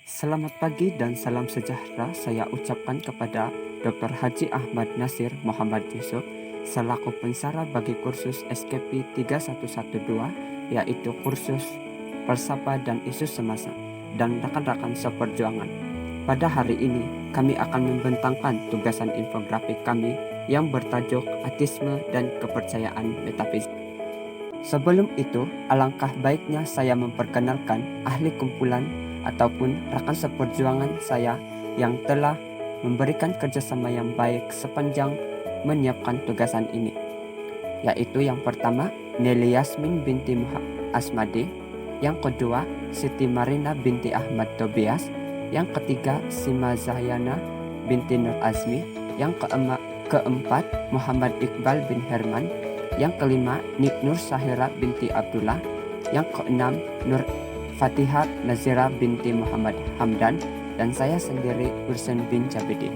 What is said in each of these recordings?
Selamat pagi dan salam sejahtera saya ucapkan kepada Dr. Haji Ahmad Nasir Muhammad Yusuf selaku pensara bagi kursus SKP 3112 yaitu kursus Falsafah dan Isu Semasa dan rekan-rekan seperjuangan. Pada hari ini kami akan membentangkan tugasan infografik kami yang bertajuk Ateisme dan Kepercayaan Metafisik. Sebelum itu, alangkah baiknya saya memperkenalkan ahli kumpulan ataupun rekan seperjuangan saya yang telah memberikan kerjasama yang baik sepanjang menyiapkan tugasan ini, yaitu yang pertama Nelly Yasmin binti Asmadi, yang kedua Siti Marina binti Ahmad Tobias, yang ketiga Sima Zahyana binti Nur Azmi, yang keempat Muhammad Iqbal bin Herman, yang kelima Nur Sahira binti Abdullah, yang keenam Nur Fatihah Nazira binti Muhammad Hamdan, dan saya sendiri Ursen bin Jabidin.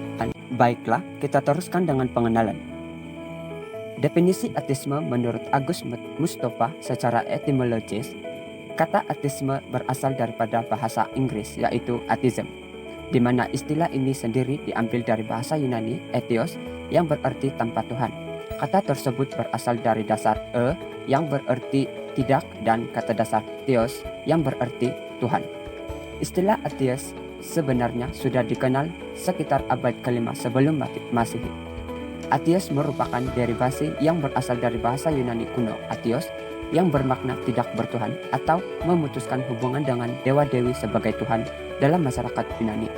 Baiklah, kita teruskan dengan pengenalan. Definisi ateisme menurut Agus Mustafa secara etimologis, kata ateisme berasal daripada bahasa Inggris yaitu atheism, di mana istilah ini sendiri diambil dari bahasa Yunani ethos yang berarti tanpa Tuhan. Kata tersebut berasal dari dasar yang berarti tidak dan kata dasar theos yang berarti Tuhan. Istilah atheis sebenarnya sudah dikenal sekitar abad ke-5 sebelum Masehi. Atheis merupakan derivasi yang berasal dari bahasa Yunani kuno atheos yang bermakna tidak bertuhan atau memutuskan hubungan dengan dewa-dewi sebagai Tuhan dalam masyarakat Yunani.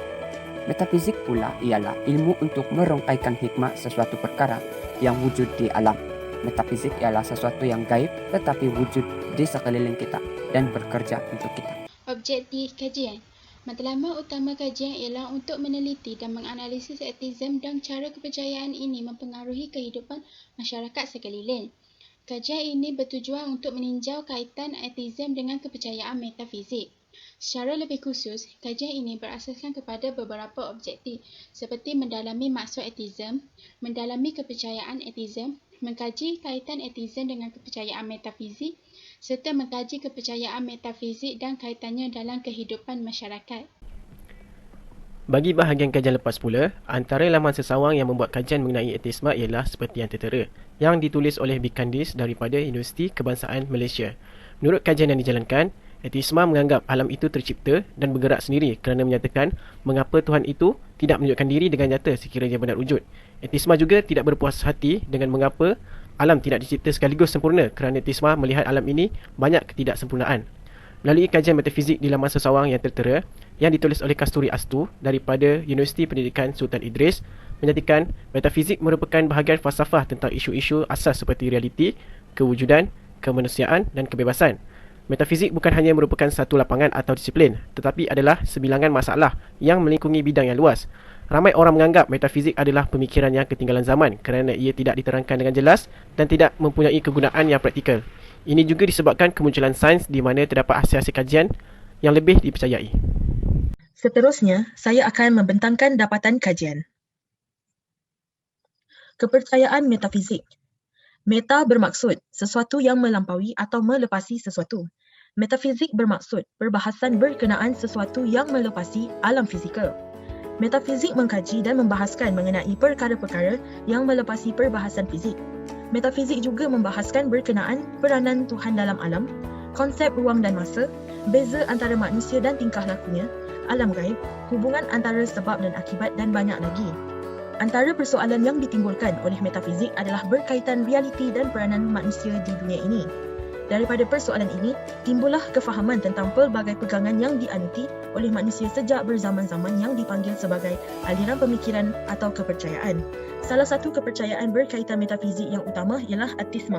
Metafisik pula ialah ilmu untuk merangkaikan hikmah sesuatu perkara yang wujud di alam. Metafisik ialah sesuatu yang gaib tetapi wujud di sekeliling kita dan bekerja untuk kita. Objektif kajian. Matlamat utama kajian ialah untuk meneliti dan menganalisis ateisme dan cara kepercayaan ini mempengaruhi kehidupan masyarakat sekeliling. Kajian ini bertujuan untuk meninjau kaitan ateisme dengan kepercayaan metafisik. Secara lebih khusus, kajian ini berasaskan kepada beberapa objektif seperti mendalami maksud ateisme, mendalami kepercayaan ateisme, mengkaji kaitan ateisme dengan kepercayaan metafizik, serta mengkaji kepercayaan metafizik dan kaitannya dalam kehidupan masyarakat. Bagi bahagian kajian lepas pula, antara laman sesawang yang membuat kajian mengenai ateisme ialah seperti yang tertera, yang ditulis oleh Bikandis daripada Universiti Kebangsaan Malaysia. Menurut kajian yang dijalankan, ateisme menganggap alam itu tercipta dan bergerak sendiri kerana menyatakan mengapa Tuhan itu tidak menunjukkan diri dengan nyata sekiranya benar wujud. Ateisme juga tidak berpuas hati dengan mengapa alam tidak dicipta sekaligus sempurna kerana ateisme melihat alam ini banyak ketidaksempurnaan. Melalui kajian metafizik di laman sesawang yang tertera yang ditulis oleh Kasturi Astu daripada Universiti Pendidikan Sultan Idris menyatakan metafizik merupakan bahagian falsafah tentang isu-isu asas seperti realiti, kewujudan, kemanusiaan dan kebebasan. Metafizik bukan hanya merupakan satu lapangan atau disiplin, tetapi adalah sebilangan masalah yang melingkungi bidang yang luas. Ramai orang menganggap metafizik adalah pemikiran yang ketinggalan zaman kerana ia tidak diterangkan dengan jelas dan tidak mempunyai kegunaan yang praktikal. Ini juga disebabkan kemunculan sains di mana terdapat hasil-hasil kajian yang lebih dipercayai. Seterusnya, saya akan membentangkan dapatan kajian. Kepercayaan metafizik. Meta bermaksud sesuatu yang melampaui atau melepasi sesuatu. Metafizik bermaksud perbahasan berkenaan sesuatu yang melepasi alam fizikal. Metafizik mengkaji dan membahaskan mengenai perkara-perkara yang melepasi perbahasan fizik. Metafizik juga membahaskan berkenaan peranan Tuhan dalam alam, konsep ruang dan masa, beza antara manusia dan tingkah lakunya, alam gaib, hubungan antara sebab dan akibat dan banyak lagi. Antara persoalan yang ditimbulkan oleh metafizik adalah berkaitan realiti dan peranan manusia di dunia ini. Daripada persoalan ini, timbullah kefahaman tentang pelbagai pegangan yang dianuti oleh manusia sejak berzaman-zaman yang dipanggil sebagai aliran pemikiran atau kepercayaan. Salah satu kepercayaan berkaitan metafizik yang utama ialah ateisme.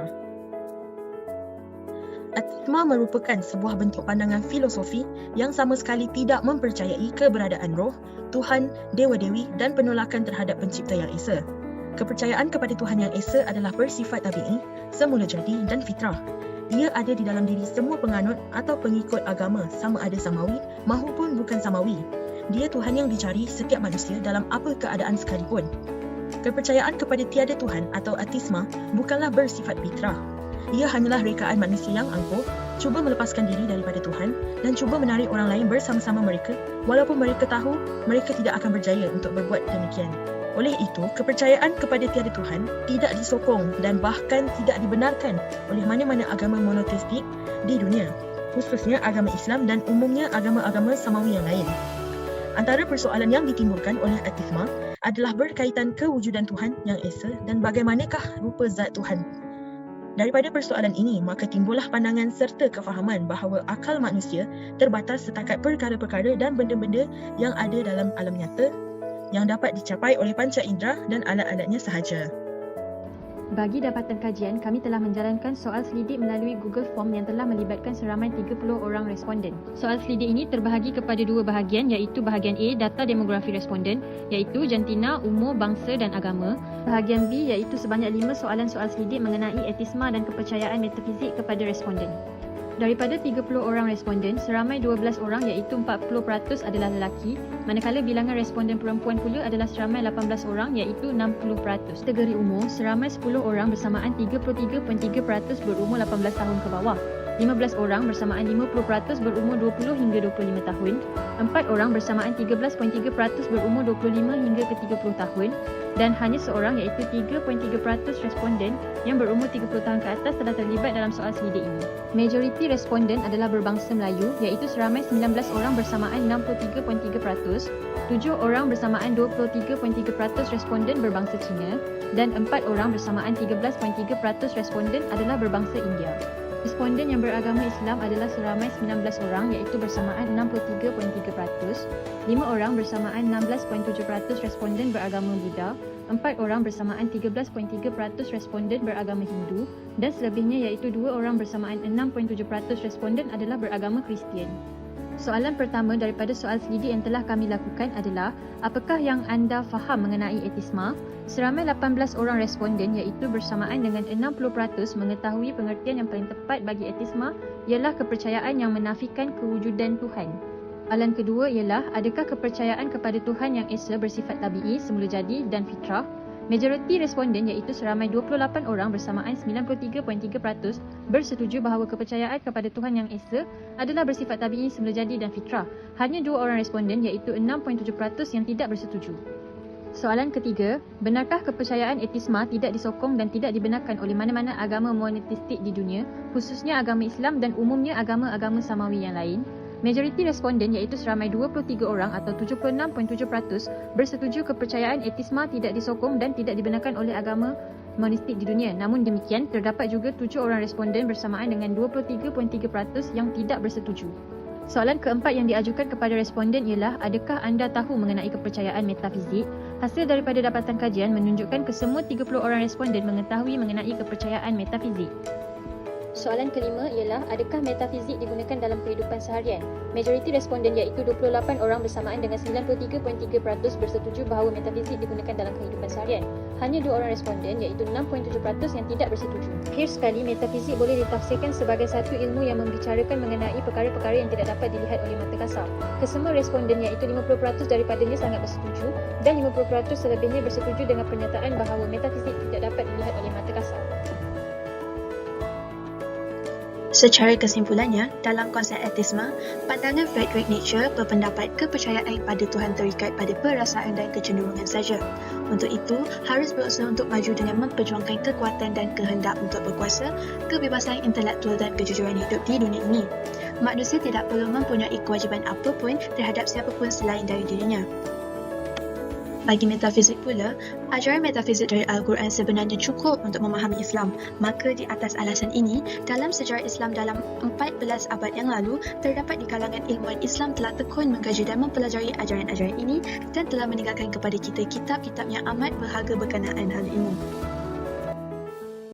Ateisme merupakan sebuah bentuk pandangan filosofi yang sama sekali tidak mempercayai keberadaan roh, Tuhan, dewa-dewi dan penolakan terhadap pencipta yang esa. Kepercayaan kepada Tuhan yang esa adalah bersifat tabi'i, semula jadi dan fitrah. Ia ada di dalam diri semua penganut atau pengikut agama sama ada samawi mahupun bukan samawi. Dia Tuhan yang dicari setiap manusia dalam apa keadaan sekalipun. Kepercayaan kepada tiada Tuhan atau ateisme bukanlah bersifat fitrah. Ia hanyalah rekaan manusia yang angkuh cuba melepaskan diri daripada Tuhan dan cuba menarik orang lain bersama-sama mereka walaupun mereka tahu mereka tidak akan berjaya untuk berbuat demikian. Oleh itu, kepercayaan kepada tiada Tuhan tidak disokong dan bahkan tidak dibenarkan oleh mana-mana agama monoteistik di dunia, khususnya agama Islam dan umumnya agama-agama samawi yang lain. Antara persoalan yang ditimbulkan oleh ateisme adalah berkaitan kewujudan Tuhan yang esa dan bagaimanakah rupa zat Tuhan. Daripada persoalan ini, maka timbullah pandangan serta kefahaman bahawa akal manusia terbatas setakat perkara-perkara dan benda-benda yang ada dalam alam nyata yang dapat dicapai oleh panca indera dan alat-alatnya sahaja. Bagi dapatan kajian, kami telah menjalankan soal selidik melalui Google Form yang telah melibatkan seramai 30 orang responden. Soal selidik ini terbahagi kepada dua bahagian, iaitu bahagian A, data demografi responden, iaitu jantina, umur, bangsa dan agama. Bahagian B iaitu sebanyak 5 soalan-soal selidik mengenai etisma dan kepercayaan metafizik kepada responden. Daripada 30 orang responden, seramai 12 orang iaitu 40% adalah lelaki, manakala bilangan responden perempuan pula adalah seramai 18 orang iaitu 60%. Kategori umur, seramai 10 orang bersamaan 33.3% berumur 18 tahun ke bawah, 15 orang bersamaan 50% berumur 20 hingga 25 tahun, 4 orang bersamaan 13.3% berumur 25 hingga ke 30 tahun, dan hanya seorang iaitu 3.3% responden yang berumur 30 tahun ke atas telah terlibat dalam soal selidik ini. Majoriti responden adalah berbangsa Melayu iaitu seramai 19 orang bersamaan 63.3%, 7 orang bersamaan 23.3% responden berbangsa Cina dan 4 orang bersamaan 13.3% responden adalah berbangsa India. Responden yang beragama Islam adalah seramai 19 orang iaitu bersamaan 63.3%, 5 orang bersamaan 16.7% responden beragama Buddha, 4 orang bersamaan 13.3% responden beragama Hindu dan selebihnya iaitu 2 orang bersamaan 6.7% responden adalah beragama Kristian. Soalan pertama daripada soal selidik yang telah kami lakukan adalah, apakah yang anda faham mengenai etisma? Seramai 18 orang responden iaitu bersamaan dengan 60% mengetahui pengertian yang paling tepat bagi etisma ialah kepercayaan yang menafikan kewujudan Tuhan. Soalan kedua ialah, adakah kepercayaan kepada Tuhan yang esa bersifat tabi'i, semula jadi dan fitrah? Majoriti responden iaitu seramai 28 orang bersamaan 93.3% bersetuju bahawa kepercayaan kepada Tuhan yang esa adalah bersifat tabi'i, semula jadi dan fitrah. Hanya 2 orang responden iaitu 6.7% yang tidak bersetuju. Soalan ketiga, benarkah kepercayaan etisma tidak disokong dan tidak dibenarkan oleh mana-mana agama monoteistik di dunia, khususnya agama Islam dan umumnya agama-agama samawi yang lain? Majoriti responden iaitu seramai 23 orang atau 76.7% bersetuju kepercayaan etisma tidak disokong dan tidak dibenarkan oleh agama monoteistik di dunia. Namun demikian, terdapat juga 7 orang responden bersamaan dengan 23.3% yang tidak bersetuju. Soalan keempat yang diajukan kepada responden ialah, adakah anda tahu mengenai kepercayaan metafizik? Hasil daripada dapatan kajian menunjukkan kesemua 30 orang responden mengetahui mengenai kepercayaan metafizik. Soalan kelima ialah, adakah metafizik digunakan dalam kehidupan seharian? Majoriti responden iaitu 28 orang bersamaan dengan 93.3% bersetuju bahawa metafizik digunakan dalam kehidupan seharian. Hanya 2 orang responden iaitu 6.7% yang tidak bersetuju. Akhir sekali, metafizik boleh ditafsirkan sebagai satu ilmu yang membicarakan mengenai perkara-perkara yang tidak dapat dilihat oleh mata kasar. Kesemua responden iaitu 50% daripadanya sangat bersetuju dan 50% selebihnya bersetuju dengan pernyataan bahawa metafizik tidak dapat dilihat oleh mata kasar. Secara kesimpulannya, dalam konsep etisma, pandangan Friedrich Nietzsche berpendapat kepercayaan pada Tuhan terikat pada perasaan dan kecenderungan saja. Untuk itu, harus berusaha untuk maju dengan memperjuangkan kekuatan dan kehendak untuk berkuasa, kebebasan intelektual dan kejujuran hidup di dunia ini. Manusia tidak perlu mempunyai kewajipan apapun terhadap siapapun selain dari dirinya. Bagi metafizik pula, ajaran metafizik dari Al-Quran sebenarnya cukup untuk memahami Islam. Maka di atas alasan ini, dalam sejarah Islam dalam 14 abad yang lalu, terdapat di kalangan ilmuwan Islam telah tekun mengkaji dan mempelajari ajaran-ajaran ini dan telah meninggalkan kepada kita kitab-kitab yang amat berharga berkenaan hal ilmu.